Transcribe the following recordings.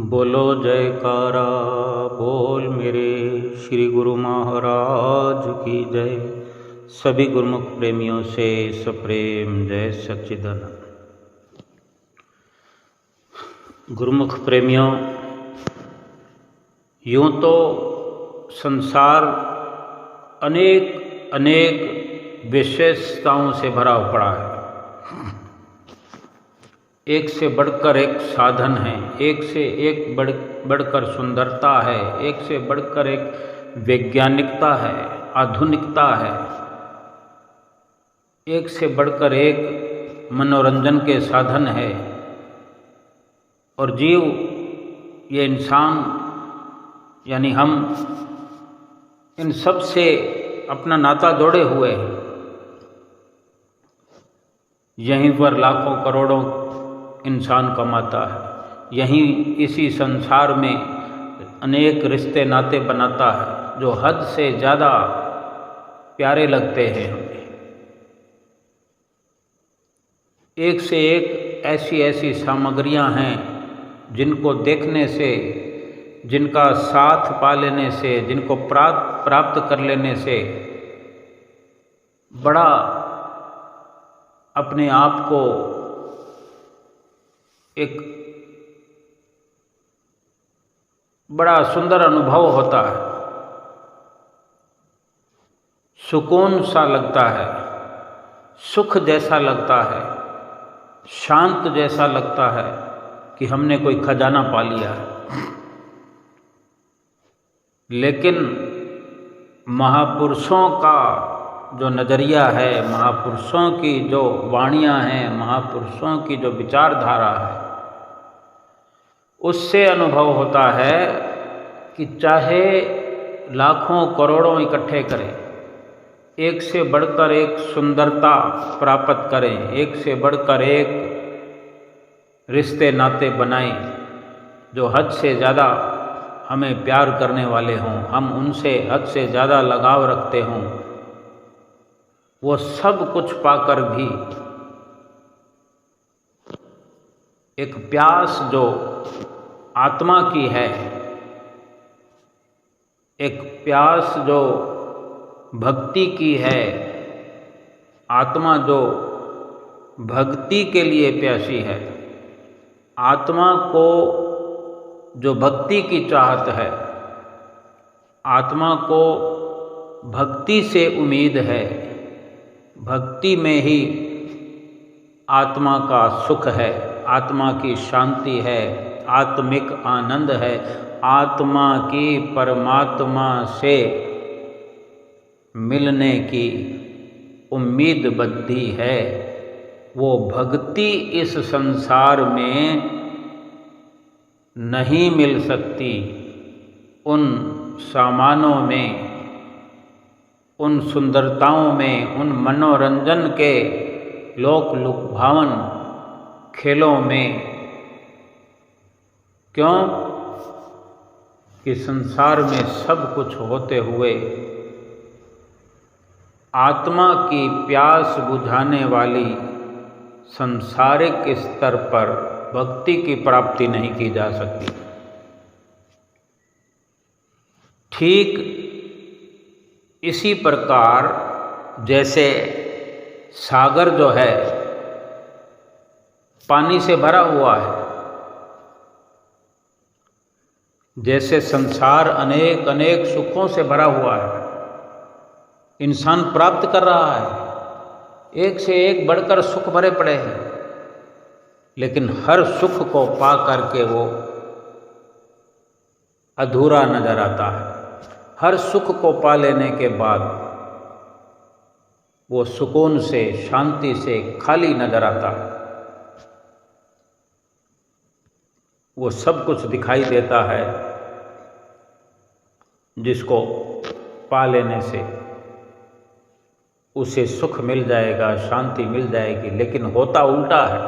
बोलो जयकारा बोल मेरे श्री गुरु महाराज की जय। सभी गुरुमुख प्रेमियों से सप्रेम जय सच्चिदानंद। गुरुमुख प्रेमियों, यूँ तो संसार अनेक अनेक विशेषताओं से भरा पड़ा है। एक से बढ़कर एक साधन है, एक से एक बढ़कर सुंदरता है, एक से बढ़कर एक वैज्ञानिकता है, आधुनिकता है, एक से बढ़कर एक मनोरंजन के साधन है। और जीव, ये इंसान यानी हम, इन सब से अपना नाता जोड़े हुए हैं। यहीं पर लाखों करोड़ों इंसान कमाता है, यहीं इसी संसार में अनेक रिश्ते नाते बनाता है जो हद से ज़्यादा प्यारे लगते हैं हमें। एक से एक ऐसी ऐसी सामग्रियां हैं जिनको देखने से, जिनका साथ पा लेने से, जिनको प्राप्त कर लेने से बड़ा अपने आप को एक बड़ा सुंदर अनुभव होता है, सुकून सा लगता है, सुख जैसा लगता है, शांत जैसा लगता है कि हमने कोई खजाना पा लिया है। लेकिन महापुरुषों का जो नज़रिया है, महापुरुषों की जो वाणियाँ हैं, महापुरुषों की जो विचारधारा है, उससे अनुभव होता है कि चाहे लाखों करोड़ों इकट्ठे करें, एक से बढ़कर एक सुंदरता प्राप्त करें, एक से बढ़कर एक रिश्ते नाते बनाएं जो हद से ज़्यादा हमें प्यार करने वाले हों, हम उनसे हद से ज़्यादा लगाव रखते हों, वो सब कुछ पाकर भी एक प्यास जो आत्मा की है, एक प्यास जो भक्ति की है, आत्मा जो भक्ति के लिए प्यासी है, आत्मा को जो भक्ति की चाहत है, आत्मा को भक्ति से उम्मीद है, भक्ति में ही आत्मा का सुख है, आत्मा की शांति है, आत्मिक आनंद है, आत्मा की परमात्मा से मिलने की उम्मीद बद्धी है। वो भक्ति इस संसार में नहीं मिल सकती। उन सामानों में, उन सुंदरताओं में, उन मनोरंजन के लोक लुभावन खेलों में। क्यों कि संसार में सब कुछ होते हुए आत्मा की प्यास बुझाने वाली सांसारिक स्तर पर भक्ति की प्राप्ति नहीं की जा सकती। ठीक इसी प्रकार जैसे सागर जो है पानी से भरा हुआ है, जैसे संसार अनेक अनेक सुखों से भरा हुआ है, इंसान प्राप्त कर रहा है, एक से एक बढ़कर सुख भरे पड़े हैं, लेकिन हर सुख को पा करके वो अधूरा नजर आता है। हर सुख को पा लेने के बाद वो सुकून से, शांति से खाली नजर आता है। वो सब कुछ दिखाई देता है जिसको पा लेने से उसे सुख मिल जाएगा, शांति मिल जाएगी, लेकिन होता उल्टा है,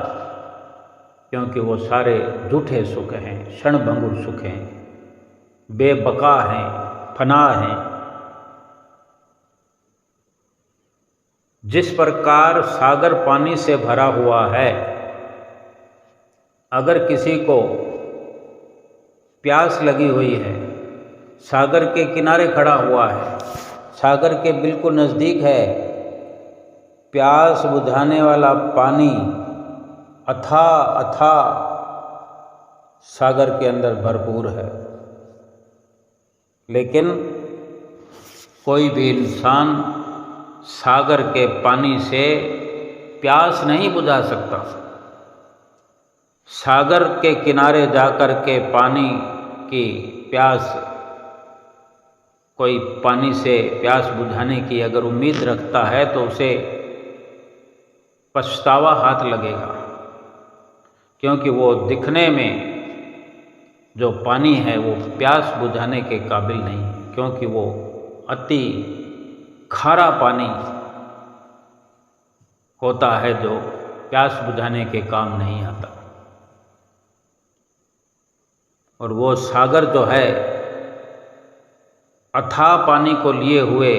क्योंकि वो सारे झूठे सुख हैं, क्षणभंगुर सुख हैं, बेबका हैं, फना हैं। जिस प्रकार सागर पानी से भरा हुआ है, अगर किसी को प्यास लगी हुई है, सागर के किनारे खड़ा हुआ है, सागर के बिल्कुल नज़दीक है, प्यास बुझाने वाला पानी अथाह सागर के अंदर भरपूर है, लेकिन कोई भी इंसान सागर के पानी से प्यास नहीं बुझा सकता। सागर के किनारे जाकर के पानी की प्यास, कोई पानी से प्यास बुझाने की अगर उम्मीद रखता है तो उसे पछतावा हाथ लगेगा, क्योंकि वो दिखने में जो पानी है वो प्यास बुझाने के काबिल नहीं है, क्योंकि वो अति खारा पानी होता है जो प्यास बुझाने के काम नहीं आता। और वो सागर जो है अथाह पानी को लिए हुए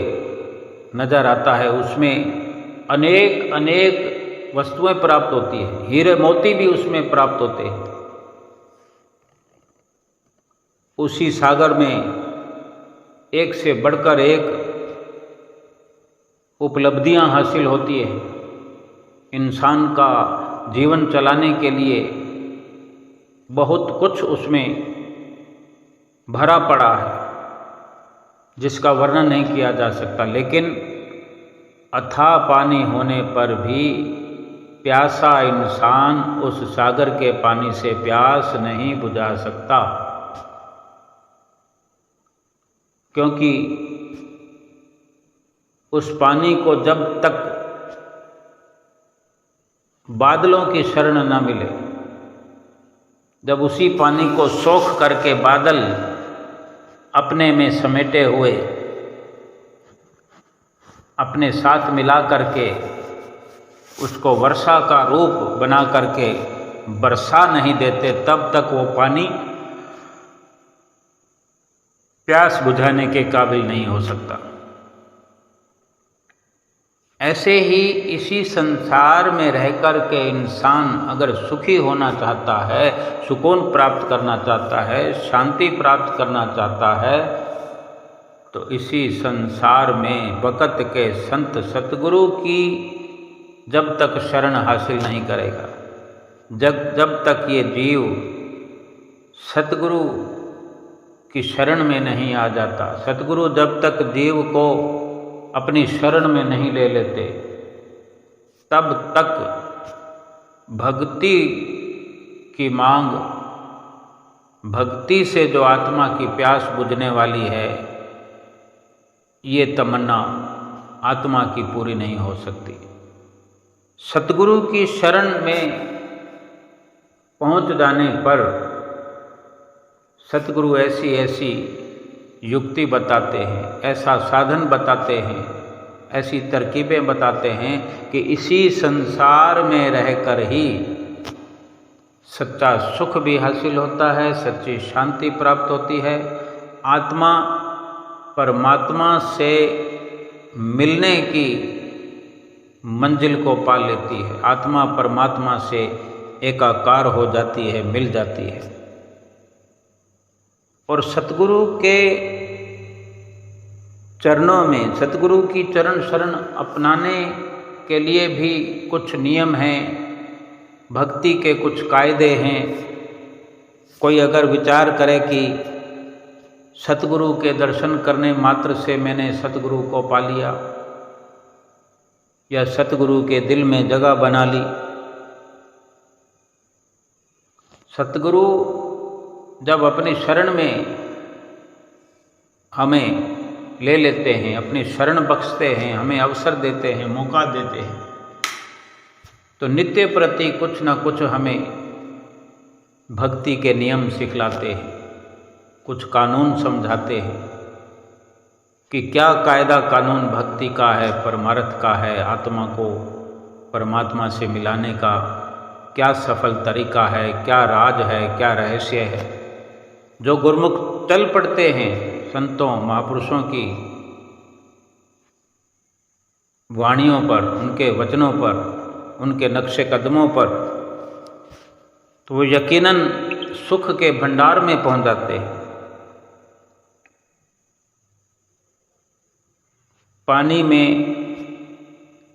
नजर आता है, उसमें अनेक अनेक वस्तुएं प्राप्त होती है, हीरे मोती भी उसमें प्राप्त होते हैं। उसी सागर में एक से बढ़कर एक उपलब्धियां हासिल होती है। इंसान का जीवन चलाने के लिए बहुत कुछ उसमें भरा पड़ा है, जिसका वर्णन नहीं किया जा सकता। लेकिन अथाह पानी होने पर भी प्यासा इंसान उस सागर के पानी से प्यास नहीं बुझा सकता, क्योंकि उस पानी को जब तक बादलों की शरण न मिले, जब उसी पानी को सोख करके बादल अपने में समेटे हुए अपने साथ मिला करके उसको वर्षा का रूप बना करके बरसा नहीं देते, तब तक वो पानी प्यास बुझाने के काबिल नहीं हो सकता। ऐसे ही इसी संसार में रहकर के इंसान अगर सुखी होना चाहता है, सुकून प्राप्त करना चाहता है, शांति प्राप्त करना चाहता है, तो इसी संसार में वक़्त के संत सतगुरु की जब तक शरण हासिल नहीं करेगा, जब तक ये जीव सतगुरु की शरण में नहीं आ जाता, सतगुरु जब तक जीव को अपनी शरण में नहीं ले लेते, तब तक भक्ति की मांग, भक्ति से जो आत्मा की प्यास बुझने वाली है, ये तमन्ना आत्मा की पूरी नहीं हो सकती। सतगुरु की शरण में पहुंच जाने पर सतगुरु ऐसी ऐसी युक्ति बताते हैं, ऐसा साधन बताते हैं, ऐसी तरकीबें बताते हैं कि इसी संसार में रहकर ही सच्चा सुख भी हासिल होता है, सच्ची शांति प्राप्त होती है, आत्मा परमात्मा से मिलने की मंजिल को पा लेती है, आत्मा परमात्मा से एकाकार हो जाती है, मिल जाती है। और सतगुरु के चरणों में, सतगुरु की चरण शरण अपनाने के लिए भी कुछ नियम हैं, भक्ति के कुछ कायदे हैं। कोई अगर विचार करे कि सतगुरु के दर्शन करने मात्र से मैंने सतगुरु को पा लिया या सतगुरु के दिल में जगह बना ली, सतगुरु जब अपनी शरण में हमें ले लेते हैं, अपनी शरण बख्शते हैं, हमें अवसर देते हैं, मौका देते हैं, तो नित्य प्रति कुछ न कुछ हमें भक्ति के नियम सिखलाते हैं, कुछ कानून समझाते हैं कि क्या कायदा कानून भक्ति का है, परमार्थ का है, आत्मा को परमात्मा से मिलाने का क्या सफल तरीका है, क्या राज है, क्या रहस्य है। जो गुरमुख चल पड़ते हैं संतों महापुरुषों की वाणियों पर, उनके वचनों पर, उनके नक्शे कदमों पर, तो वो यकीनन सुख के भंडार में पहुंच जाते हैं। पानी में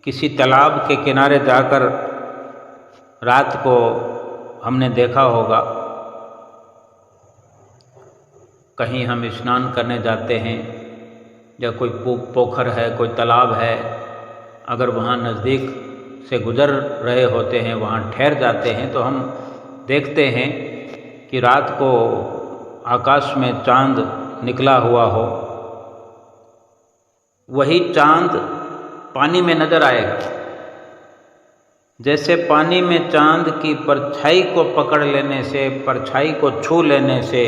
किसी तालाब के किनारे जाकर रात को हमने देखा होगा, कहीं हम स्नान करने जाते हैं या कोई पोखर है, कोई तालाब है, अगर वहाँ नज़दीक से गुजर रहे होते हैं, वहाँ ठहर जाते हैं, तो हम देखते हैं कि रात को आकाश में चांद निकला हुआ हो, वही चांद पानी में नजर आएगा। जैसे पानी में चांद की परछाई को पकड़ लेने से, परछाई को छू लेने से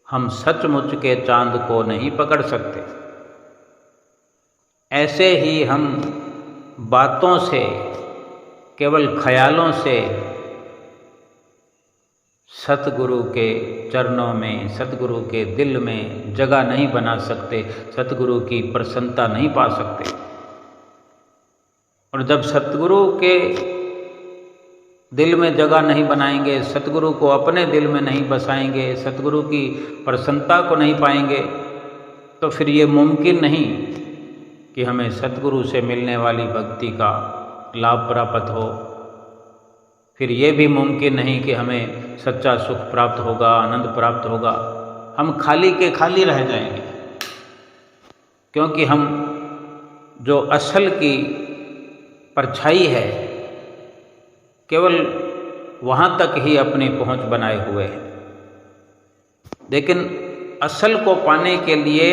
हम सचमुच के चांद को नहीं पकड़ सकते, ऐसे ही हम बातों से, केवल ख्यालों से सतगुरु के चरणों में, सतगुरु के दिल में जगह नहीं बना सकते, सतगुरु की प्रसन्नता नहीं पा सकते। और जब सतगुरु के दिल में जगह नहीं बनाएंगे, सतगुरु को अपने दिल में नहीं बसाएंगे, सतगुरु की प्रसन्नता को नहीं पाएंगे, तो फिर ये मुमकिन नहीं कि हमें सतगुरु से मिलने वाली भक्ति का लाभ प्राप्त हो। फिर ये भी मुमकिन नहीं कि हमें सच्चा सुख प्राप्त होगा, आनंद प्राप्त होगा। हम खाली के खाली रह जाएंगे, क्योंकि हम जो असल की परछाई है, केवल वहाँ तक ही अपनी पहुँच बनाए हुए हैं। लेकिन असल को पाने के लिए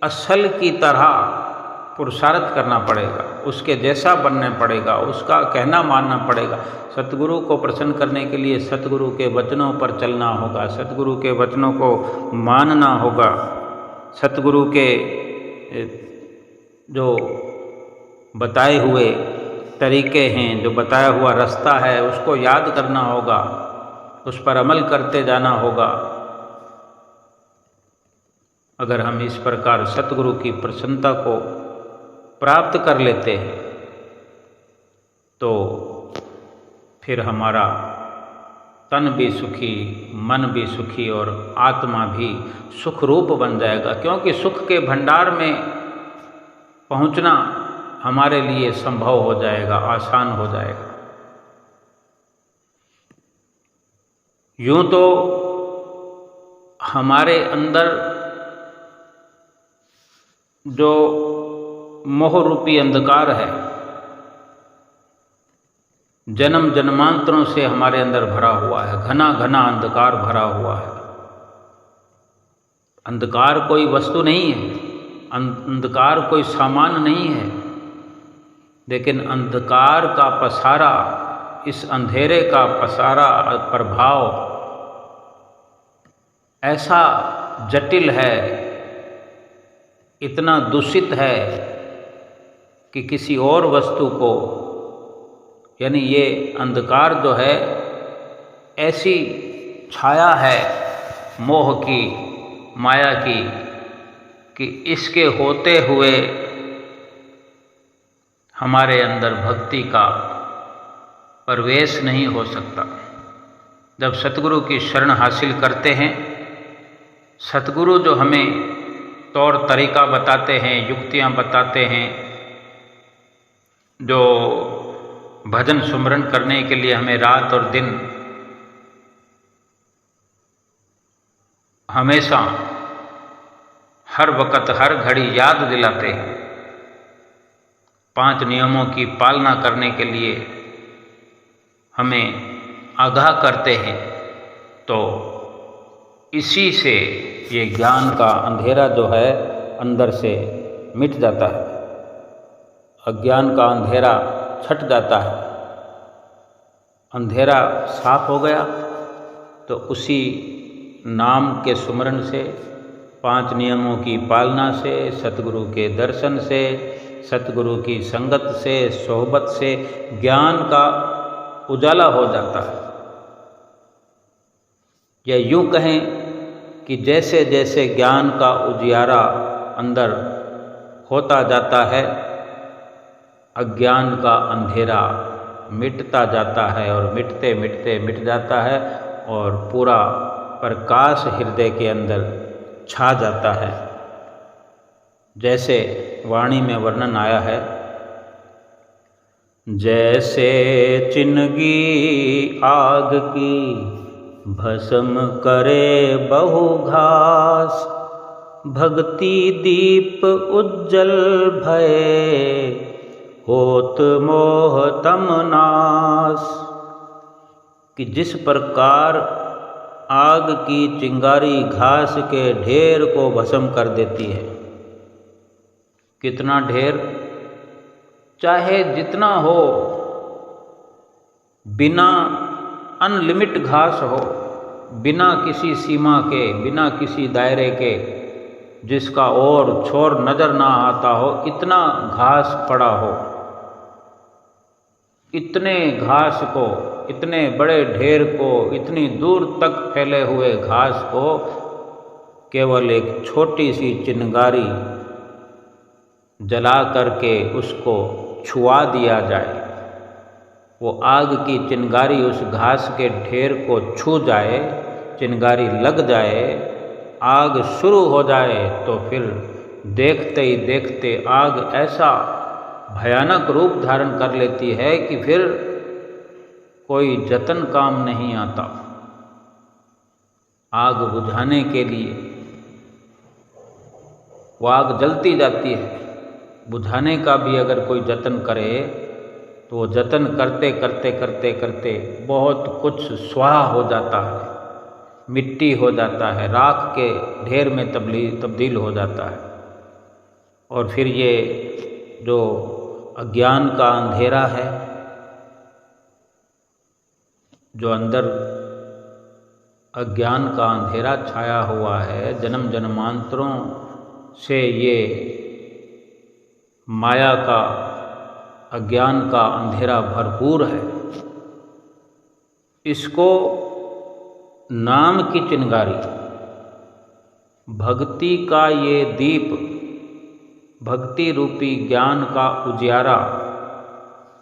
असल की तरह पुरुषार्थ करना पड़ेगा, उसके जैसा बनना पड़ेगा, उसका कहना मानना पड़ेगा। सतगुरु को प्रसन्न करने के लिए सतगुरु के वचनों पर चलना होगा, सतगुरु के वचनों को मानना होगा, सतगुरु के जो बताए हुए तरीके हैं, जो बताया हुआ रास्ता है, उसको याद करना होगा, उस पर अमल करते जाना होगा। अगर हम इस प्रकार सतगुरु की प्रसन्नता को प्राप्त कर लेते हैं तो फिर हमारा तन भी सुखी, मन भी सुखी और आत्मा भी सुख रूप बन जाएगा, क्योंकि सुख के भंडार में पहुंचना हमारे लिए संभव हो जाएगा, आसान हो जाएगा। यूं तो हमारे अंदर जो मोह रूपी अंधकार है, जन्म जन्मांतरों से हमारे अंदर भरा हुआ है, घना घना अंधकार भरा हुआ है। अंधकार कोई वस्तु नहीं है, अंधकार कोई सामान नहीं है, लेकिन अंधकार का पसारा, इस अंधेरे का पसारा प्रभाव ऐसा जटिल है, इतना दूषित है कि किसी और वस्तु को, यानी ये अंधकार जो है ऐसी छाया है मोह की, माया की, कि इसके होते हुए हमारे अंदर भक्ति का प्रवेश नहीं हो सकता। जब सतगुरु की शरण हासिल करते हैं, सतगुरु जो हमें तौर तरीका बताते हैं, युक्तियाँ बताते हैं, जो भजन सुमरन करने के लिए हमें रात और दिन हमेशा, हर वक़्त, हर घड़ी याद दिलाते हैं, 5 नियमों की पालना करने के लिए हमें आगाह करते हैं, तो इसी से ये ज्ञान का अंधेरा जो है अंदर से मिट जाता है, अज्ञान का अंधेरा छट जाता है। अंधेरा साफ हो गया तो उसी नाम के सुमरन से, 5 नियमों की पालना से, सतगुरु के दर्शन से, सतगुरु की संगत से, सोहबत से ज्ञान का उजाला हो जाता है। या यूँ कहें कि जैसे जैसे ज्ञान का उजियारा अंदर होता जाता है, अज्ञान का अंधेरा मिटता जाता है और मिटते मिटते मिट जाता है और पूरा प्रकाश हृदय के अंदर छा जाता है। जैसे वाणी में वर्णन आया है, जैसे चिनगी आग की भस्म करे बहु घास, भक्ति दीप उज्जल भये होत मोह तम नास। कि जिस प्रकार आग की चिंगारी घास के ढेर को भस्म कर देती है। कितना ढेर? चाहे जितना हो, बिना अनलिमिट घास हो, बिना किसी सीमा के, बिना किसी दायरे के, जिसका और छोर नजर ना आता हो, इतना घास पड़ा हो, इतने घास को, इतने बड़े ढेर को, इतनी दूर तक फैले हुए घास को केवल एक छोटी सी चिंगारी जला करके उसको छुआ दिया जाए, वो आग की चिंगारी उस घास के ढेर को छू जाए, चिंगारी लग जाए, आग शुरू हो जाए, तो फिर देखते ही देखते आग ऐसा भयानक रूप धारण कर लेती है कि फिर कोई जतन काम नहीं आता। आग बुझाने के लिए वो आग जलती जाती है, बुझाने का भी अगर कोई जतन करे तो वो जतन करते करते करते करते बहुत कुछ स्वाहा हो जाता है, मिट्टी हो जाता है, राख के ढेर में तब्दील हो जाता है। और फिर ये जो अज्ञान का अंधेरा है, जो अंदर अज्ञान का अंधेरा छाया हुआ है, जन्म जन्मांतरों से ये माया का, अज्ञान का अंधेरा भरपूर है, इसको नाम की चिंगारी, भक्ति का ये दीप, भक्ति रूपी ज्ञान का उजियारा,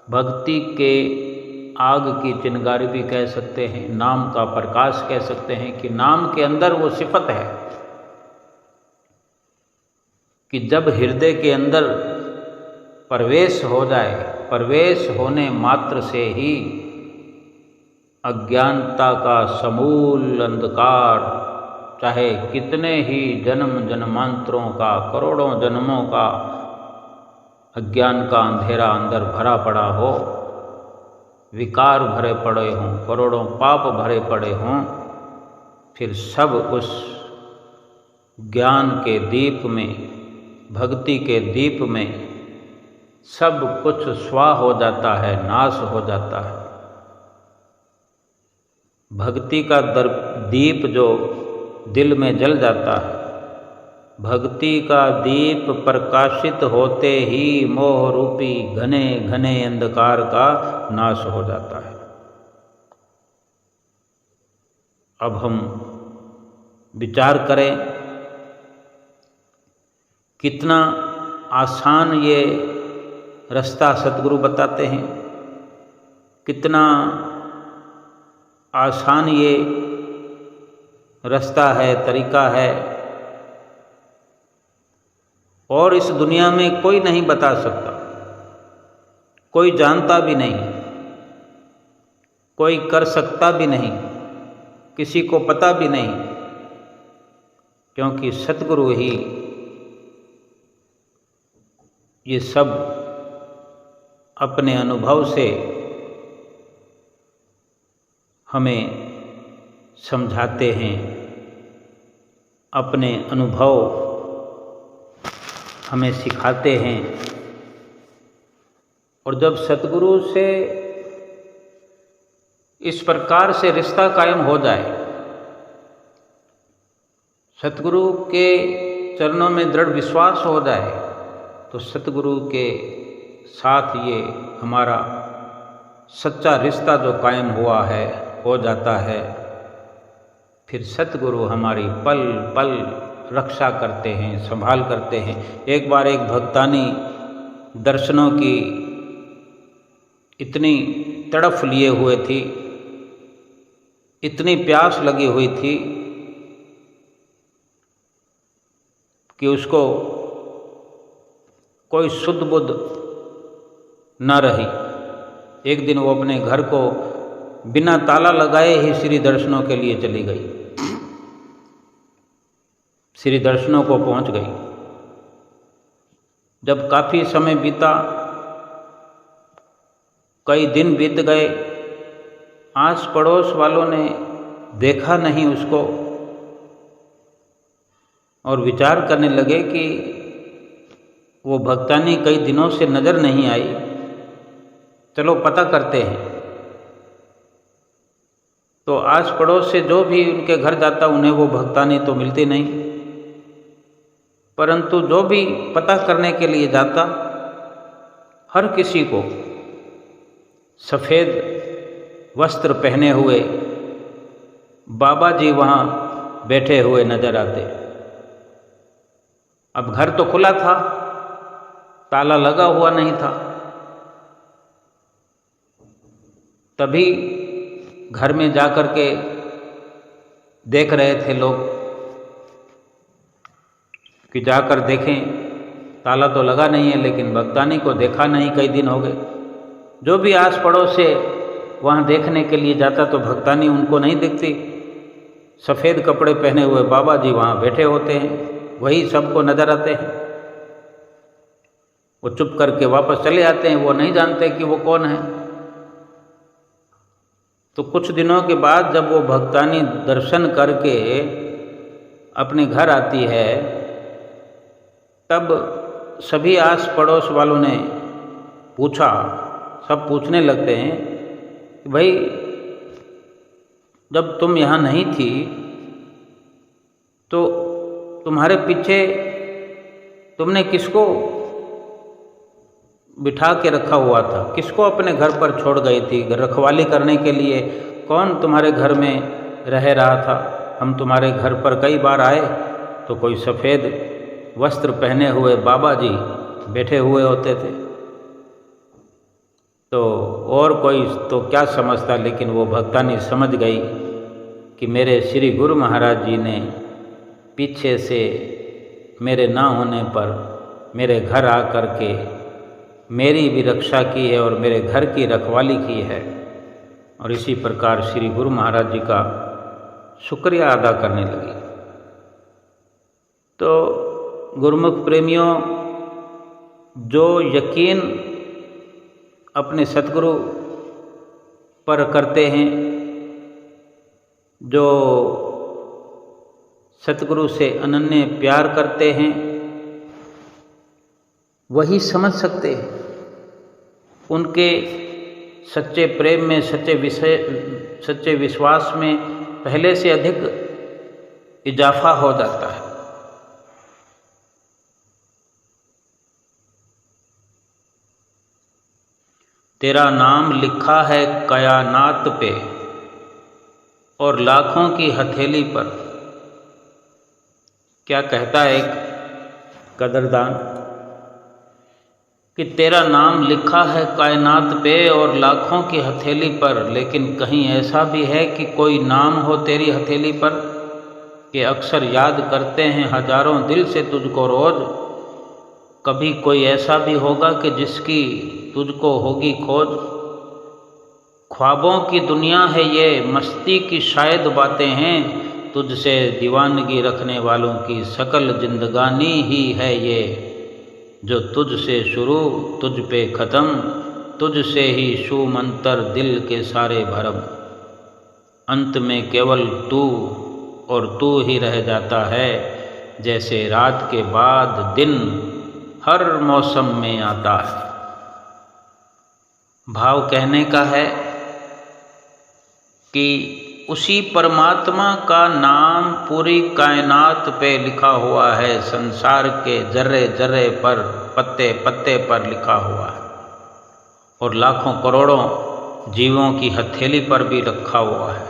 भक्ति के आग की चिंगारी भी कह सकते हैं, नाम का प्रकाश कह सकते हैं कि नाम के अंदर वो सिफत है कि जब हृदय के अंदर प्रवेश हो जाए, प्रवेश होने मात्र से ही अज्ञानता का समूल अंधकार, चाहे कितने ही जन्म जन्मांतरों का, करोड़ों जन्मों का अज्ञान का अंधेरा अंदर भरा पड़ा हो, विकार भरे पड़े हों, करोड़ों पाप भरे पड़े हों, फिर सब उस ज्ञान के दीप में, भक्ति के दीप में सब कुछ स्वाह हो जाता है, नाश हो जाता है। भक्ति का दीप जो दिल में जल जाता है, भक्ति का दीप प्रकाशित होते ही मोह रूपी घने घने अंधकार का नाश हो जाता है। अब हम विचार करें, कितना आसान ये रास्ता सतगुरु बताते हैं, कितना आसान ये रास्ता है, तरीका है, और इस दुनिया में कोई नहीं बता सकता, कोई जानता भी नहीं, कोई कर सकता भी नहीं, किसी को पता भी नहीं, क्योंकि सतगुरु ही ये सब अपने अनुभव से हमें समझाते हैं, अपने अनुभव हमें सिखाते हैं। और जब सतगुरु से इस प्रकार से रिश्ता कायम हो जाए, सतगुरु के चरणों में दृढ़ विश्वास हो जाए, तो सतगुरु के साथ ये हमारा सच्चा रिश्ता जो कायम हुआ है, हो जाता है। फिर सतगुरु हमारी पल पल रक्षा करते हैं, संभाल करते हैं। एक बार एक भक्तानी दर्शनों की इतनी तड़फ लिए हुए थी, इतनी प्यास लगी हुई थी कि उसको कोई सुध बुध न रही। एक दिन वो अपने घर को बिना ताला लगाए ही श्री दर्शनों के लिए चली गई। श्री दर्शनों को पहुंच गई। जब काफ़ी समय बीता, कई दिन बीत गए, आस पड़ोस वालों ने देखा नहीं उसको और विचार करने लगे कि वो भक्तानी कई दिनों से नज़र नहीं आई, चलो पता करते हैं। तो आस पड़ोस से जो भी उनके घर जाता उन्हें वो भक्तानी तो मिलती नहीं, परंतु जो भी पता करने के लिए जाता हर किसी को सफ़ेद वस्त्र पहने हुए बाबा जी वहाँ बैठे हुए नजर आते। अब घर तो खुला था, ताला लगा हुआ नहीं था, तभी घर में जाकर के देख रहे थे लोग कि जाकर देखें, ताला तो लगा नहीं है लेकिन भक्तानी को देखा नहीं, कई दिन हो गए। जो भी आस पड़ोस से वहाँ देखने के लिए जाता तो भक्तानी उनको नहीं दिखती। सफ़ेद कपड़े पहने हुए बाबा जी वहाँ बैठे होते हैं, वही सबको नज़र आते हैं। वो चुप करके वापस चले आते हैं, वो नहीं जानते कि वो कौन है। तो कुछ दिनों के बाद जब वो भक्तानी दर्शन करके अपने घर आती है, तब सभी आस पड़ोस वालों ने पूछा, सब पूछने लगते हैं कि भाई जब तुम यहाँ नहीं थी तो तुम्हारे पीछे तुमने किसको बिठा के रखा हुआ था, किसको अपने घर पर छोड़ गई थी, रखवाली करने के लिए कौन तुम्हारे घर में रह रहा था। हम तुम्हारे घर पर कई बार आए तो कोई सफ़ेद वस्त्र पहने हुए बाबा जी बैठे हुए होते थे, तो और कोई तो क्या समझता, लेकिन वो भक्तानी समझ गई कि मेरे श्री गुरु महाराज जी ने पीछे से मेरे ना होने पर मेरे घर आकर के मेरी भी रक्षा की है और मेरे घर की रखवाली की है। और इसी प्रकार श्री गुरु महाराज जी का शुक्रिया अदा करने लगी। तो गुरुमुख प्रेमियों, जो यकीन अपने सतगुरु पर करते हैं, जो सतगुरु से अनन्य प्यार करते हैं, वही समझ सकते हैं। उनके सच्चे प्रेम में, सच्चे विश्वास में पहले से अधिक इजाफा हो जाता है। तेरा नाम लिखा है कायनात पे और लाखों की हथेली पर। क्या कहता है एक कदरदान कि तेरा नाम लिखा है कायनात पे और लाखों की हथेली पर, लेकिन कहीं ऐसा भी है कि कोई नाम हो तेरी हथेली पर कि अक्सर याद करते हैं हजारों दिल से तुझको रोज। कभी कोई ऐसा भी होगा कि जिसकी तुझको होगी खोज। ख्वाबों की दुनिया है ये, मस्ती की शायद बातें हैं, तुझसे दीवानगी रखने वालों की सकल जिंदगानी ही है ये। जो तुझसे शुरू तुझ पे ख़त्म, तुझसे ही शू मंतर दिल के सारे भरम। अंत में केवल तू और तू ही रह जाता है, जैसे रात के बाद दिन हर मौसम में आता है। भाव कहने का है कि उसी परमात्मा का नाम पूरी कायनात पे लिखा हुआ है, संसार के जर्रे जर्रे पर, पत्ते पत्ते पर लिखा हुआ है, और लाखों करोड़ों जीवों की हथेली पर भी रखा हुआ है।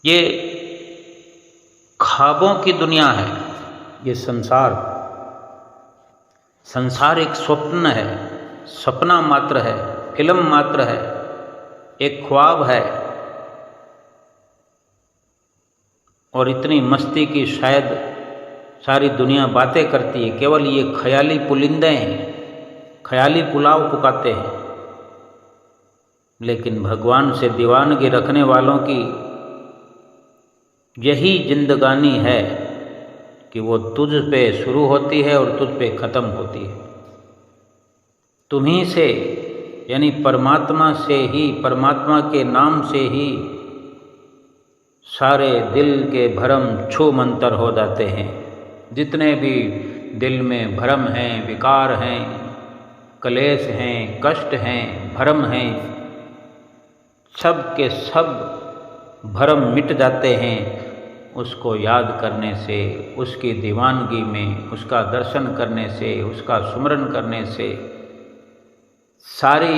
ये ख्वाबों की दुनिया है, ये संसार। संसार एक स्वप्न है, सपना मात्र है, फिल्म मात्र है, एक ख्वाब है। और इतनी मस्ती की शायद सारी दुनिया बातें करती है, केवल ये ख्याली पुलिंदे हैं, ख्याली पुलाव पकाते हैं। लेकिन भगवान से दीवानगी रखने वालों की यही जिंदगानी है कि वो तुझ पे शुरू होती है और तुझ पे ख़त्म होती है। तुम्हीं से यानी परमात्मा से ही, परमात्मा के नाम से ही सारे दिल के भरम छू मंतर हो जाते हैं। जितने भी दिल में भरम हैं, विकार हैं, क्लेश हैं, कष्ट हैं, भरम हैं, सब के सब भरम मिट जाते हैं उसको याद करने से, उसकी दीवानगी में, उसका दर्शन करने से, उसका सुमरन करने से। सारी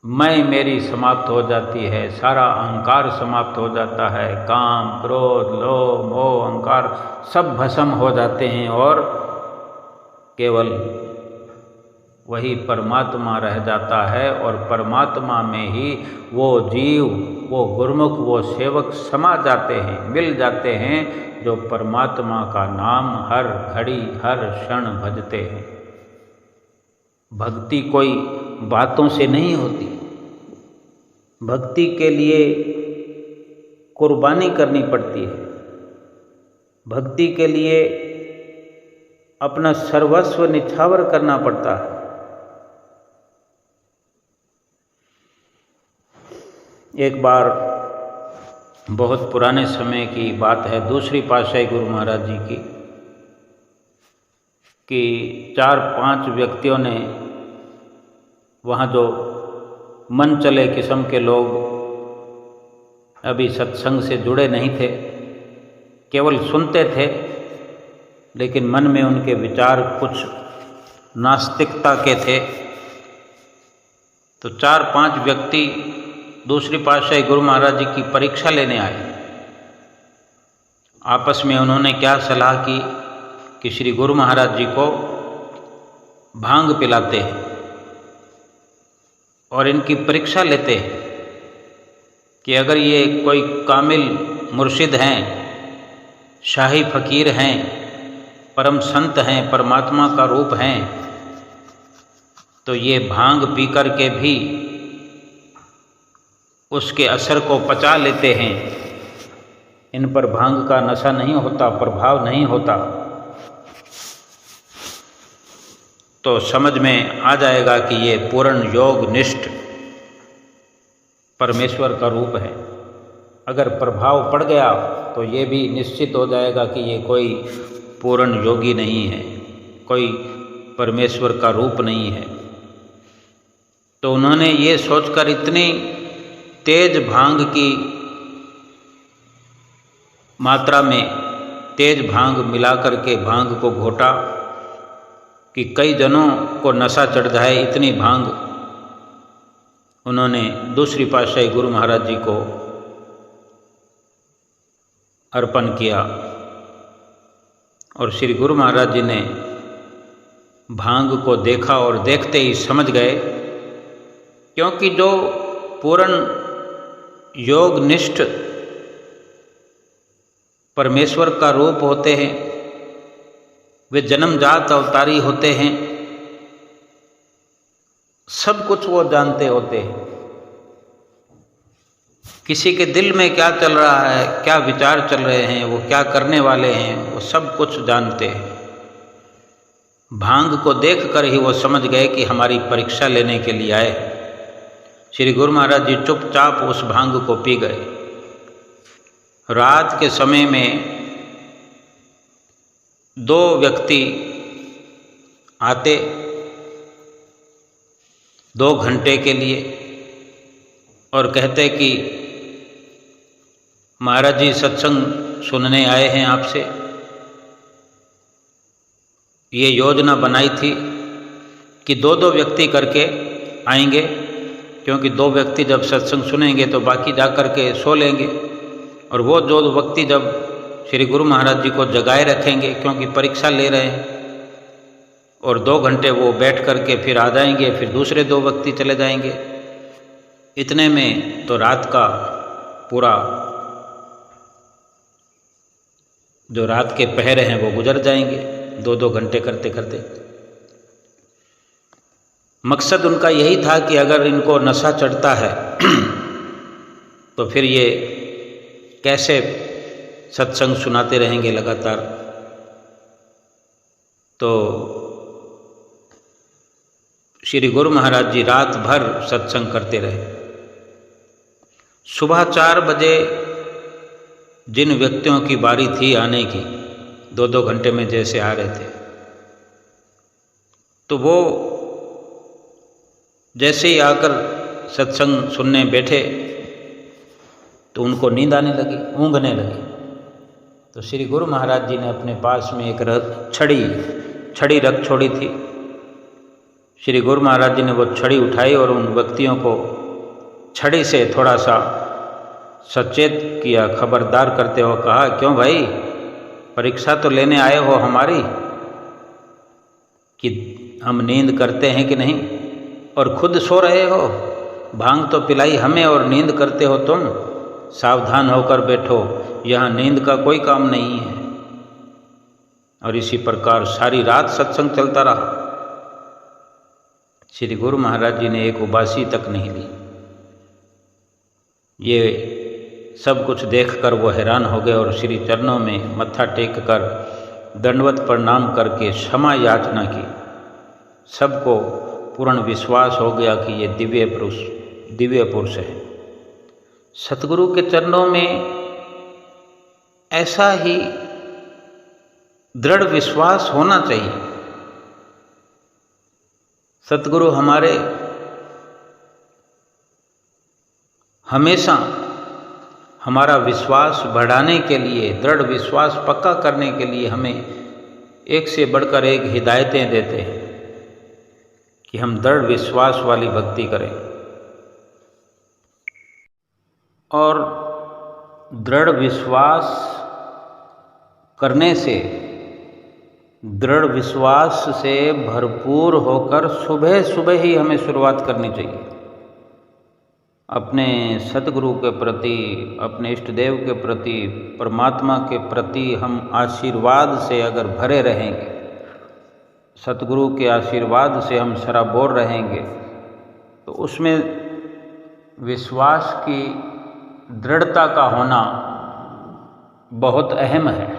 मैं मेरी समाप्त हो जाती है, सारा अहंकार समाप्त हो जाता है, काम, क्रोध, लोभ, मोह, अहंकार सब भस्म हो जाते हैं और केवल वही परमात्मा रह जाता है। और परमात्मा में ही वो जीव, वो गुरुमुख, वो सेवक समा जाते हैं, मिल जाते हैं, जो परमात्मा का नाम हर घड़ी हर क्षण भजते हैं। भक्ति कोई बातों से नहीं होती, भक्ति के लिए कुर्बानी करनी पड़ती है, भक्ति के लिए अपना सर्वस्व निछावर करना पड़ता है। एक बार बहुत पुराने समय की बात है, दूसरी पातशाही गुरु महाराज जी की, कि 4-5 व्यक्तियों ने वहाँ जो मन चले किस्म के लोग अभी सत्संग से जुड़े नहीं थे, केवल सुनते थे, लेकिन मन में उनके विचार कुछ नास्तिकता के थे। तो 4-5 व्यक्ति दूसरी पातशाही गुरु महाराज जी की परीक्षा लेने आए। आपस में उन्होंने क्या सलाह की कि श्री गुरु महाराज जी को भांग पिलाते हैं और इनकी परीक्षा लेते हैं कि अगर ये कोई कामिल मुर्शिद हैं, शाही फकीर हैं, परम संत हैं, परमात्मा का रूप हैं, तो ये भांग पी कर के भी उसके असर को पचा लेते हैं, इन पर भांग का नशा नहीं होता, प्रभाव नहीं होता, तो समझ में आ जाएगा कि ये पूर्ण योग निष्ठ परमेश्वर का रूप है। अगर प्रभाव पड़ गया तो ये भी निश्चित हो जाएगा कि ये कोई पूर्ण योगी नहीं है, कोई परमेश्वर का रूप नहीं है। तो उन्होंने ये सोचकर इतनी तेज भांग की मात्रा में तेज भांग मिला करके भांग को घोटा कि कई जनों को नशा चढ़ जाए, इतनी भांग उन्होंने दूसरी पातशाही गुरु महाराज जी को अर्पण किया। और श्री गुरु महाराज जी ने भांग को देखा और देखते ही समझ गए, क्योंकि जो पूर्ण योग निष्ठ परमेश्वर का रूप होते हैं, वे जन्मजात अवतारी होते हैं, सब कुछ वो जानते होते हैं। किसी के दिल में क्या चल रहा है, क्या विचार चल रहे हैं, वो क्या करने वाले हैं, वो सब कुछ जानते हैं। भांग को देखकर ही वो समझ गए कि हमारी परीक्षा लेने के लिए आए। श्री गुरु महाराज जी चुपचाप उस भांग को पी गए। रात के समय में 2 व्यक्ति आते 2 घंटे के लिए और कहते कि महाराज जी सत्संग सुनने आए हैं आपसे। ये योजना बनाई थी कि 2-2 व्यक्ति करके आएंगे, क्योंकि 2 व्यक्ति जब सत्संग सुनेंगे तो बाकी जा कर के सो लेंगे, और वो 2 व्यक्ति जब श्री गुरु महाराज जी को जगाए रखेंगे, क्योंकि परीक्षा ले रहे हैं, और 2 घंटे वो बैठ करके फिर आ जाएंगे, फिर दूसरे 2 व्यक्ति चले जाएंगे। इतने में तो रात का पूरा जो रात के पहर हैं वो गुजर जाएंगे 2-2 घंटे करते करते। मकसद उनका यही था कि अगर इनको नशा चढ़ता है तो फिर ये कैसे सत्संग सुनाते रहेंगे लगातार। तो श्री गुरु महाराज जी रात भर सत्संग करते रहे। सुबह 4 बजे जिन व्यक्तियों की बारी थी आने की, 2-2 घंटे में जैसे आ रहे थे, तो वो जैसे ही आकर सत्संग सुनने बैठे तो उनको नींद आने लगी, ऊँघने लगी। तो श्री गुरु महाराज जी ने अपने पास में एक छड़ी रख छोड़ी थी। श्री गुरु महाराज जी ने वो छड़ी उठाई और उन व्यक्तियों को छड़ी से थोड़ा सा सचेत किया, खबरदार करते हुए कहा, क्यों भाई, परीक्षा तो लेने आए हो हमारी कि हम नींद करते हैं कि नहीं, और खुद सो रहे हो। भांग तो पिलाई हमें और नींद करते हो तुम। सावधान होकर बैठो, यहाँ नींद का कोई काम नहीं है। और इसी प्रकार सारी रात सत्संग चलता रहा। श्री गुरु महाराज जी ने एक उबासी तक नहीं ली। ये सब कुछ देखकर वो हैरान हो गए और श्री चरणों में मत्था टेक कर दंडवत प्रणाम करके क्षमा याचना की। सबको पूर्ण विश्वास हो गया कि ये दिव्य पुरुष है। सतगुरु के चरणों में ऐसा ही दृढ़ विश्वास होना चाहिए। सतगुरु हमारे हमेशा हमारा विश्वास बढ़ाने के लिए, दृढ़ विश्वास पक्का करने के लिए हमें एक से बढ़कर एक हिदायतें देते हैं कि हम दृढ़ विश्वास वाली भक्ति करें। और दृढ़ विश्वास करने से, दृढ़ विश्वास से भरपूर होकर सुबह सुबह ही हमें शुरुआत करनी चाहिए। अपने सतगुरु के प्रति, अपने इष्ट देव के प्रति, परमात्मा के प्रति हम आशीर्वाद से अगर भरे रहेंगे, सतगुरु के आशीर्वाद से हम सराबोर रहेंगे, तो उसमें विश्वास की दृढ़ता का होना बहुत अहम है।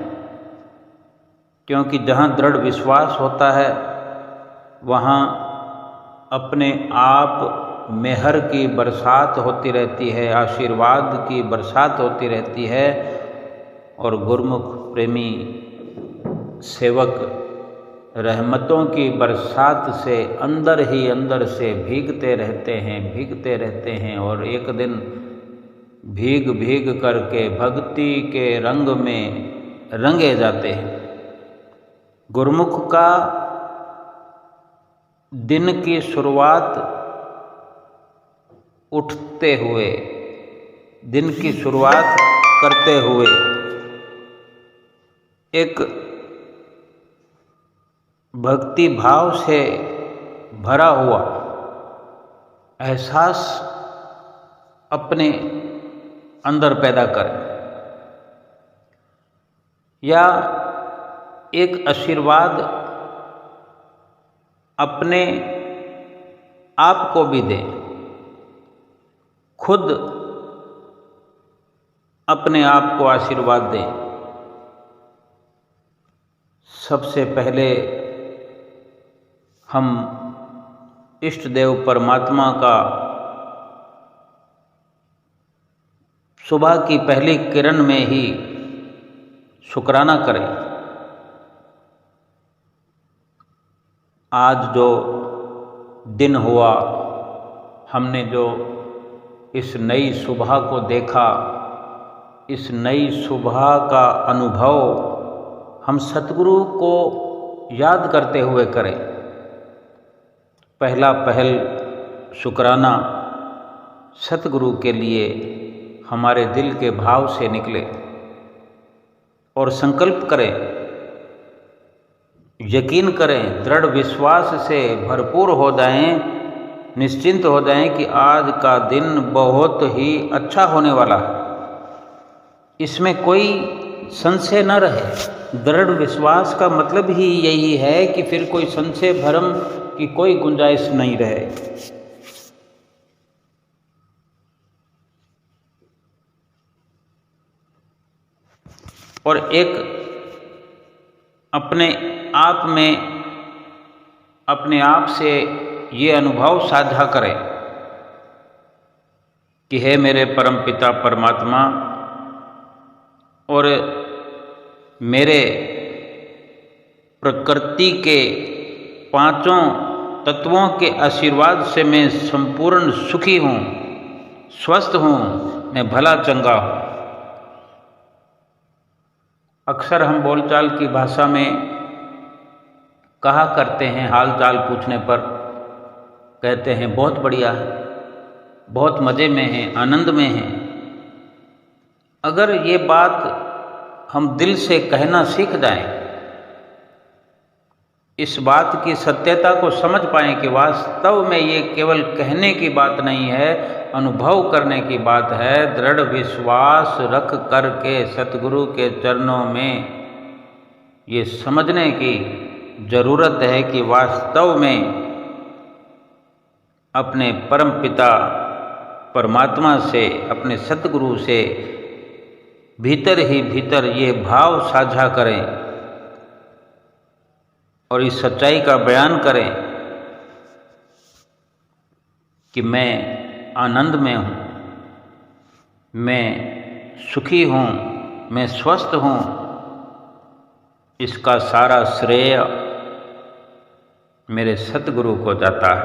क्योंकि जहाँ दृढ़ विश्वास होता है वहाँ अपने आप मेहर की बरसात होती रहती है, आशीर्वाद की बरसात होती रहती है, और गुरमुख प्रेमी सेवक रहमतों की बरसात से अंदर ही अंदर से भीगते रहते हैं और एक दिन भीग भीग करके भक्ति के रंग में रंगे जाते हैं। गुरमुख का दिन की शुरुआत उठते हुए, दिन की शुरुआत करते हुए एक भक्ति भाव से भरा हुआ एहसास अपने अंदर पैदा करें, या एक आशीर्वाद अपने आप को भी दें, खुद अपने आप को आशीर्वाद दें। सबसे पहले हम इष्ट देव परमात्मा का सुबह की पहली किरण में ही शुक्राना करें। आज जो दिन हुआ, हमने जो इस नई सुबह को देखा, इस नई सुबह का अनुभव हम सतगुरु को याद करते हुए करें। पहला पहल शुक्राना सतगुरु के लिए हमारे दिल के भाव से निकले और संकल्प करें, यकीन करें, दृढ़ विश्वास से भरपूर हो जाएं, निश्चिंत हो जाएं कि आज का दिन बहुत ही अच्छा होने वाला है। इसमें कोई संशय न रहे। दृढ़ विश्वास का मतलब ही यही है कि फिर कोई संशय भ्रम की कोई गुंजाइश नहीं रहे। और एक अपने आप से ये अनुभव साझा करें कि हे मेरे परमपिता परमात्मा, और मेरे प्रकृति के पांचों तत्वों के आशीर्वाद से मैं संपूर्ण सुखी हूँ, स्वस्थ हूँ, मैं भला चंगा हूँ। अक्सर हम बोलचाल की भाषा में कहा करते हैं, हाल चाल पूछने पर कहते हैं बहुत बढ़िया है, बहुत मज़े में हैं, आनंद में हैं। अगर ये बात हम दिल से कहना सीख जाएं, इस बात की सत्यता को समझ पाएं कि वास्तव में ये केवल कहने की बात नहीं है, अनुभव करने की बात है। दृढ़ विश्वास रख करके सतगुरु के चरणों में ये समझने की ज़रूरत है कि वास्तव में अपने परम पिता परमात्मा से, अपने सतगुरु से भीतर ही भीतर ये भाव साझा करें और इस सच्चाई का बयान करें कि मैं आनंद में हूँ, मैं सुखी हूँ, मैं स्वस्थ हूँ। इसका सारा श्रेय मेरे सतगुरु को जाता है।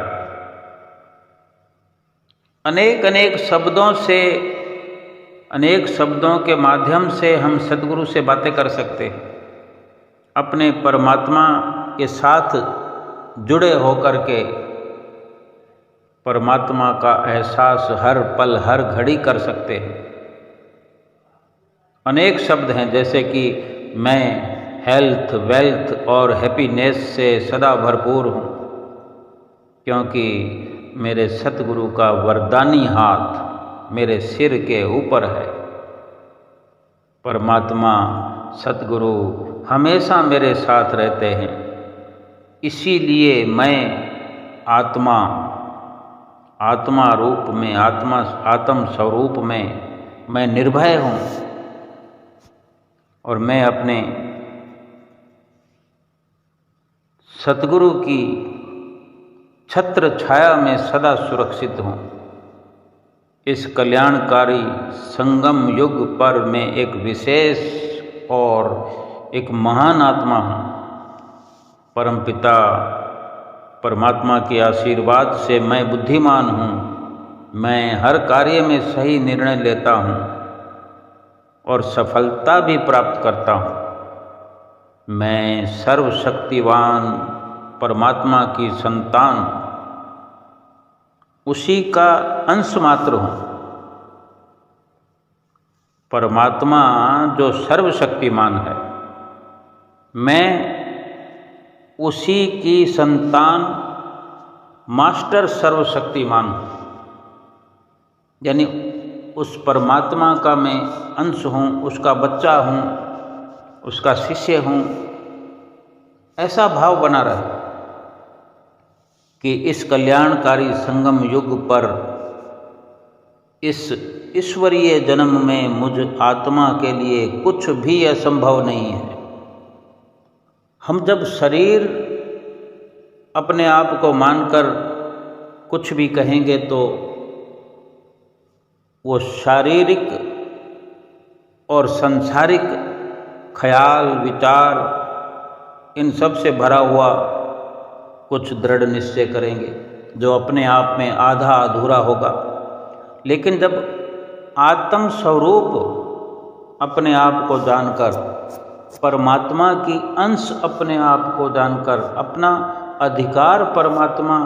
अनेक अनेक शब्दों के माध्यम से हम सतगुरु से बातें कर सकते हैं, अपने परमात्मा के साथ जुड़े होकर के परमात्मा का एहसास हर पल हर घड़ी कर सकते हैं। अनेक शब्द हैं, जैसे कि मैं हेल्थ, वेल्थ और हैप्पीनेस से सदा भरपूर हूँ, क्योंकि मेरे सतगुरु का वरदानी हाथ मेरे सिर के ऊपर है। परमात्मा सतगुरु हमेशा मेरे साथ रहते हैं, इसीलिए मैं आत्मा रूप में, आत्म स्वरूप में मैं निर्भय हूँ, और मैं अपने सतगुरु की छत्र छाया में सदा सुरक्षित हूँ। इस कल्याणकारी संगम युग पर मैं एक विशेष और एक महान आत्मा हूँ। परमपिता परमात्मा के आशीर्वाद से मैं बुद्धिमान हूँ, मैं हर कार्य में सही निर्णय लेता हूँ और सफलता भी प्राप्त करता हूँ। मैं सर्वशक्तिवान परमात्मा की संतान, उसी का अंश मात्र हूँ। परमात्मा जो सर्वशक्तिमान है, मैं उसी की संतान मास्टर सर्वशक्तिमान हूँ। यानी उस परमात्मा का मैं अंश हूँ, उसका बच्चा हूँ, उसका शिष्य हूँ। ऐसा भाव बना रहे कि इस कल्याणकारी संगम युग पर, इस ईश्वरीय जन्म में मुझ आत्मा के लिए कुछ भी असंभव नहीं है। हम जब शरीर अपने आप को मानकर कुछ भी कहेंगे तो वो शारीरिक और सांसारिक ख्याल, विचार, इन सब से भरा हुआ कुछ दृढ़ निश्चय करेंगे जो अपने आप में आधा अधूरा होगा। लेकिन जब आत्म स्वरूप अपने आप को जानकर, परमात्मा की अंश अपने आप को जानकर, अपना अधिकार परमात्मा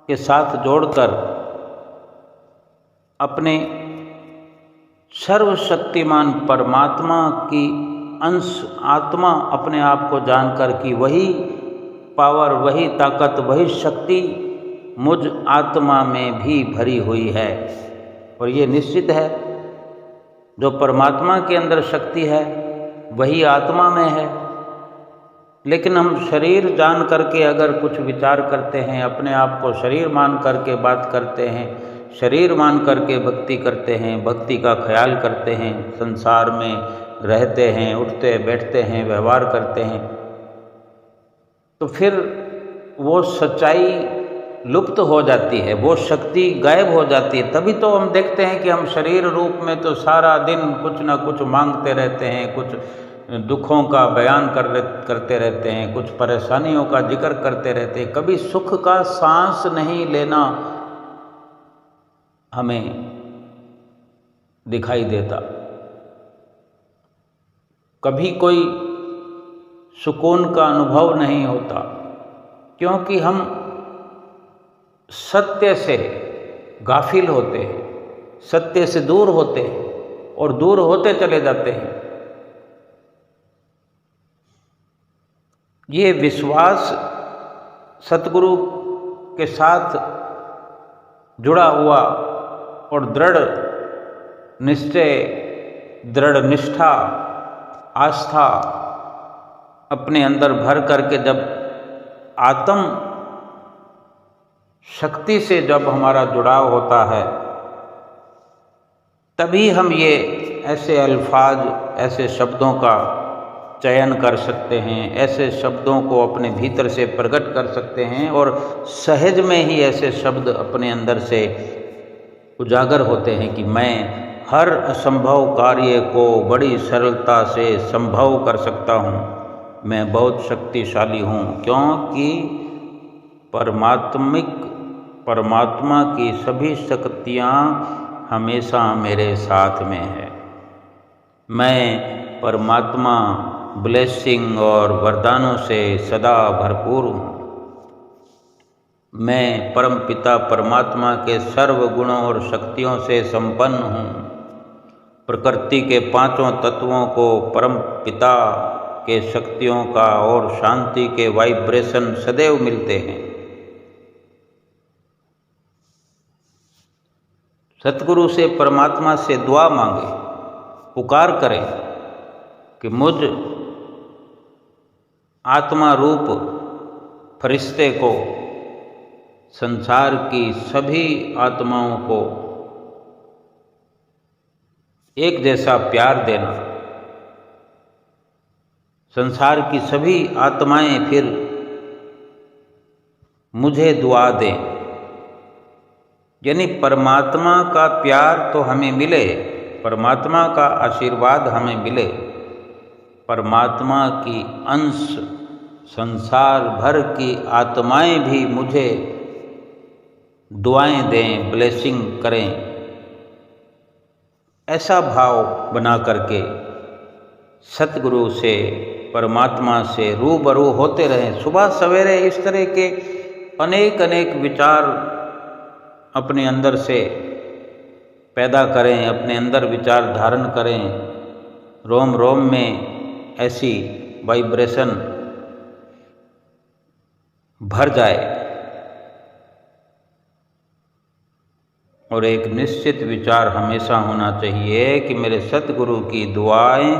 के साथ जोड़कर अपने सर्वशक्तिमान परमात्मा की अंश आत्मा अपने आप को जानकर कि वही पावर, वही ताकत, वही शक्ति मुझ आत्मा में भी भरी हुई है। और ये निश्चित है, जो परमात्मा के अंदर शक्ति है वही आत्मा में है। लेकिन हम शरीर जान करके अगर कुछ विचार करते हैं, अपने आप को शरीर मान करके बात करते हैं, शरीर मान करके भक्ति करते हैं, भक्ति का ख्याल करते हैं, संसार में रहते हैं, उठते बैठते हैं, व्यवहार करते हैं, तो फिर वो सच्चाई लुप्त हो जाती है, वो शक्ति गायब हो जाती है। तभी तो हम देखते हैं कि हम शरीर रूप में तो सारा दिन कुछ ना कुछ मांगते रहते हैं, कुछ दुखों का बयान करते रहते हैं, कुछ परेशानियों का जिक्र करते रहते हैं। कभी सुख का सांस नहीं लेना हमें दिखाई देता, कभी कोई सुकून का अनुभव नहीं होता, क्योंकि हम सत्य से गाफिल होते हैं, सत्य से दूर होते हैं और दूर होते चले जाते हैं। ये विश्वास सतगुरु के साथ जुड़ा हुआ और दृढ़ निश्चय, दृढ़ निष्ठा, आस्था अपने अंदर भर करके जब आत्म शक्ति से जब हमारा जुड़ाव होता है, तभी हम ये ऐसे अल्फाज, ऐसे शब्दों का चयन कर सकते हैं, ऐसे शब्दों को अपने भीतर से प्रकट कर सकते हैं और सहज में ही ऐसे शब्द अपने अंदर से उजागर होते हैं कि मैं हर असंभव कार्य को बड़ी सरलता से संभव कर सकता हूँ, मैं बहुत शक्तिशाली हूँ, क्योंकि परमात्मा की सभी शक्तियाँ हमेशा मेरे साथ में है। मैं परमात्मा ब्लेसिंग और वरदानों से सदा भरपूर हूँ। मैं परम पिता परमात्मा के सर्व गुणों और शक्तियों से संपन्न हूँ। प्रकृति के पांचों तत्वों को परम पिता के शक्तियों का और शांति के वाइब्रेशन सदैव मिलते हैं। सतगुरु से, परमात्मा से दुआ मांगे, पुकार करें कि मुझ आत्मा रूप फरिश्ते को, संसार की सभी आत्माओं को एक जैसा प्यार देना। संसार की सभी आत्माएं फिर मुझे दुआ दें, यानी परमात्मा का प्यार तो हमें मिले, परमात्मा का आशीर्वाद हमें मिले, परमात्मा की अंश संसार भर की आत्माएं भी मुझे दुआएं दें, ब्लेसिंग करें। ऐसा भाव बना करके सतगुरु से, परमात्मा से रूबरू होते रहें। सुबह सवेरे इस तरह के अनेक अनेक विचार अपने अंदर से पैदा करें, अपने अंदर विचार धारण करें, रोम रोम में ऐसी वाइब्रेशन भर जाए और एक निश्चित विचार हमेशा होना चाहिए कि मेरे सतगुरु की दुआएं,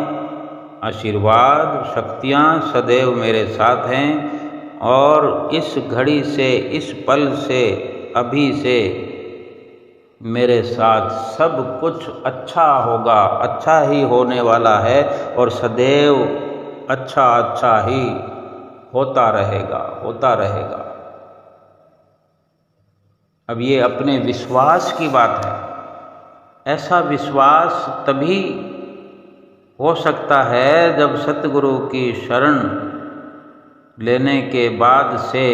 आशीर्वाद, शक्तियाँ सदैव मेरे साथ हैं और इस घड़ी से, इस पल से, अभी से मेरे साथ सब कुछ अच्छा होगा, अच्छा ही होने वाला है और सदैव अच्छा अच्छा ही होता रहेगा, होता रहेगा। अब ये अपने विश्वास की बात है। ऐसा विश्वास तभी हो सकता है जब सतगुरु की शरण लेने के बाद से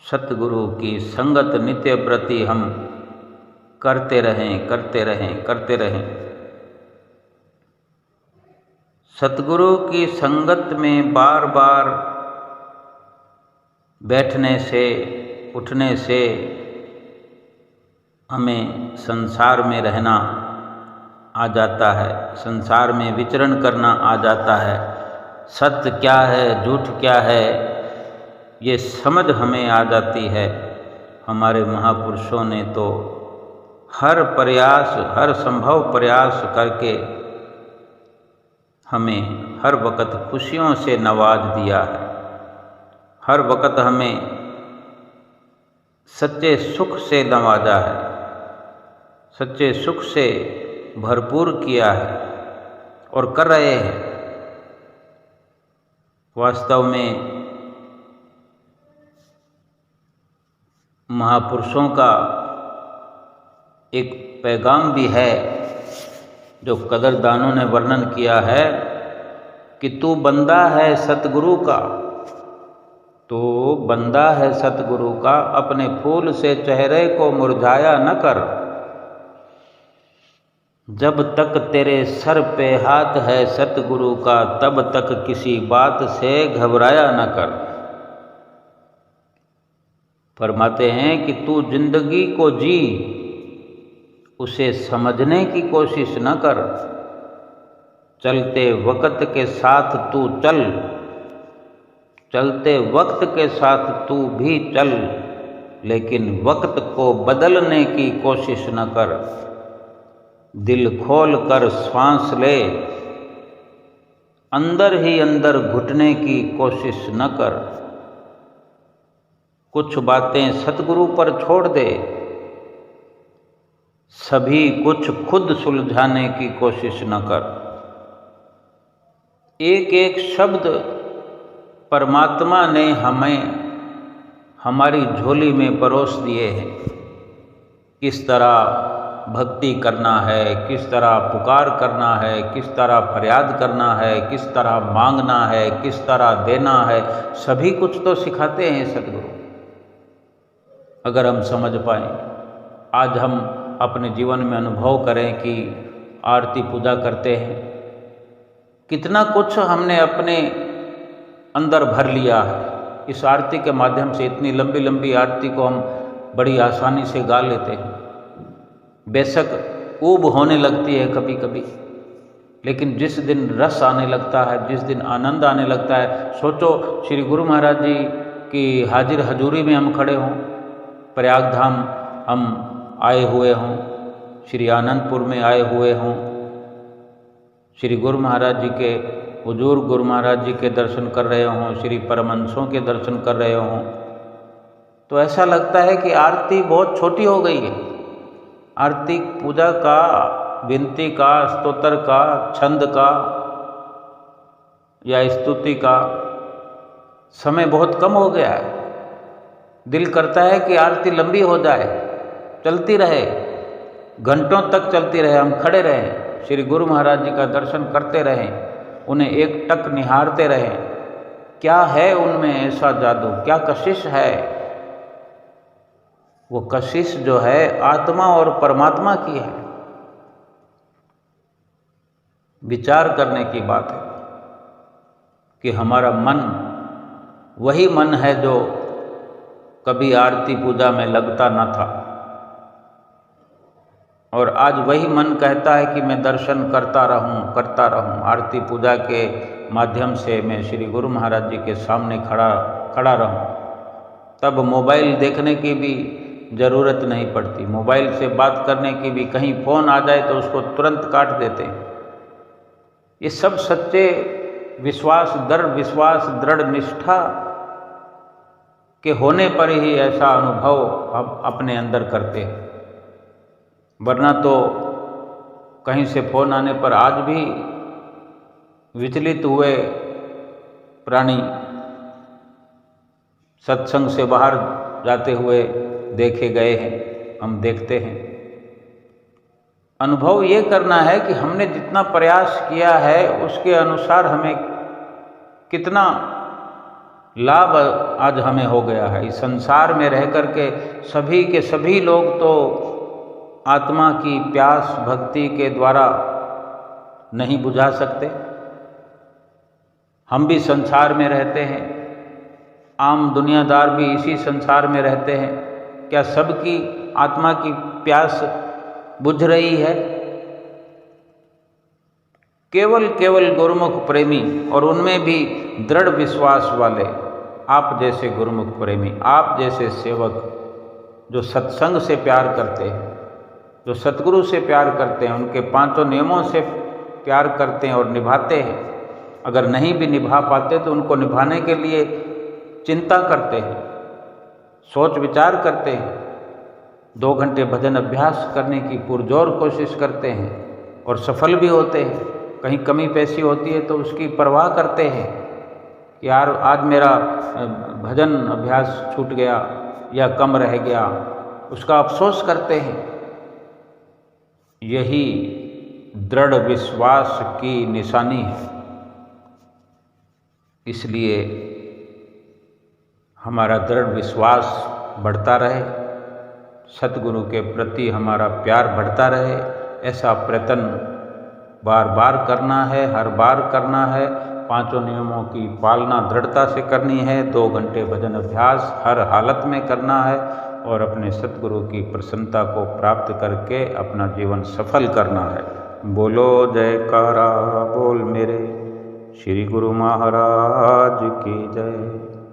सतगुरु की संगत नित्य प्रति हम करते रहें, करते रहें, करते रहें। सतगुरु की संगत में बार बार बैठने से, उठने से हमें संसार में रहना आ जाता है, संसार में विचरण करना आ जाता है। सत्य क्या है, झूठ क्या है, ये समझ हमें आ जाती है। हमारे महापुरुषों ने तो हर प्रयास, हर संभव प्रयास करके हमें हर वक्त खुशियों से नवाज दिया है, हर वक्त हमें सच्चे सुख से नवाजा है, सच्चे सुख से भरपूर किया है और कर रहे हैं। वास्तव में महापुरुषों का एक पैगाम भी है जो कदरदानों ने वर्णन किया है कि तू बंदा है सतगुरु का, तो बंदा है सतगुरु का, अपने फूल से चेहरे को मुरझाया न कर। जब तक तेरे सर पे हाथ है सतगुरु का, तब तक किसी बात से घबराया न कर। फरमाते हैं कि तू जिंदगी को जी, उसे समझने की कोशिश न कर। चलते वक्त के साथ तू चल, चलते वक्त के साथ तू भी चल, लेकिन वक्त को बदलने की कोशिश न कर। दिल खोल कर श्वास ले, अंदर ही अंदर घुटने की कोशिश न कर। कुछ बातें सतगुरु पर छोड़ दे, सभी कुछ खुद सुलझाने की कोशिश न कर। एक एक शब्द परमात्मा ने हमें हमारी झोली में परोस दिए हैं। किस तरह भक्ति करना है, किस तरह पुकार करना है, किस तरह फरियाद करना है, किस तरह मांगना है, किस तरह देना है, सभी कुछ तो सिखाते हैं सतगुरु। अगर हम समझ पाएं, आज हम अपने जीवन में अनुभव करें कि आरती पूजा करते हैं, कितना कुछ हमने अपने अंदर भर लिया है। इस आरती के माध्यम से इतनी लंबी लंबी आरती को हम बड़ी आसानी से गा लेते हैं। बेशक ऊब होने लगती है कभी कभी, लेकिन जिस दिन रस आने लगता है, जिस दिन आनंद आने लगता है, सोचो श्री गुरु महाराज जी की हाजिर हजूरी में हम खड़े हों, प्रयाग धाम हम आए हुए हों, श्री आनंदपुर में आए हुए हों, श्री गुरु महाराज जी के हुजूर गुरु महाराज जी के दर्शन कर रहे हों, श्री परमहंसों के दर्शन कर रहे हों, तो ऐसा लगता है कि आरती बहुत छोटी हो गई है। आरती पूजा का, विनती का, स्तोत्र का, छंद का या स्तुति का समय बहुत कम हो गया है। दिल करता है कि आरती लंबी हो जाए, चलती रहे, घंटों तक चलती रहे, हम खड़े रहें, श्री गुरु महाराज जी का दर्शन करते रहें, उन्हें एक टक निहारते रहें। क्या है उनमें ऐसा जादू, क्या कशिश है? वो कशिश जो है आत्मा और परमात्मा की है। विचार करने की बात है कि हमारा मन वही मन है जो कभी आरती पूजा में लगता न था, और आज वही मन कहता है कि मैं दर्शन करता रहूं। आरती पूजा के माध्यम से मैं श्री गुरु महाराज जी के सामने खड़ा रहूं। तब मोबाइल देखने की भी ज़रूरत नहीं पड़ती, मोबाइल से बात करने की भी, कहीं फ़ोन आ जाए तो उसको तुरंत काट देते हैं। ये सब सच्चे विश्वास, दृढ़ निष्ठा के होने पर ही ऐसा अनुभव हम अपने अंदर करते हैं। वरना तो कहीं से फ़ोन आने पर आज भी विचलित हुए प्राणी सत्संग से बाहर जाते हुए देखे गए हैं, हम देखते हैं। अनुभव ये करना है कि हमने जितना प्रयास किया है उसके अनुसार हमें कितना लाभ आज हमें हो गया है। इस संसार में रह कर के सभी के सभी लोग तो आत्मा की प्यास भक्ति के द्वारा नहीं बुझा सकते। हम भी संसार में रहते हैं, आम दुनियादार भी इसी संसार में रहते हैं। क्या सबकी आत्मा की प्यास बुझ रही है? केवल केवल गुरुमुख प्रेमी, और उनमें भी दृढ़ विश्वास वाले, आप जैसे गुरुमुख प्रेमी, आप जैसे सेवक जो सत्संग से प्यार करते हैं, जो सतगुरु से प्यार करते हैं, उनके पांचों नियमों से प्यार करते हैं और निभाते हैं। अगर नहीं भी निभा पाते तो उनको निभाने के लिए चिंता करते हैं, सोच विचार करते हैं, 2 घंटे भजन अभ्यास करने की पुरजोर कोशिश करते हैं और सफल भी होते हैं। कहीं कमी पेशी होती है तो उसकी परवाह करते हैं कि यार आज मेरा भजन अभ्यास छूट गया या कम रह गया, उसका अफसोस करते हैं। यही दृढ़ विश्वास की निशानी है। इसलिए हमारा दृढ़ विश्वास बढ़ता रहे, सतगुरु के प्रति हमारा प्यार बढ़ता रहे, ऐसा प्रयत्न बार बार करना है, हर बार करना है। पांचों नियमों की पालना दृढ़ता से करनी है, 2 घंटे भजन अभ्यास हर हालत में करना है और अपने सतगुरु की प्रसन्नता को प्राप्त करके अपना जीवन सफल करना है। बोलो जयकारा बोल मेरे श्री गुरु महाराज की जय।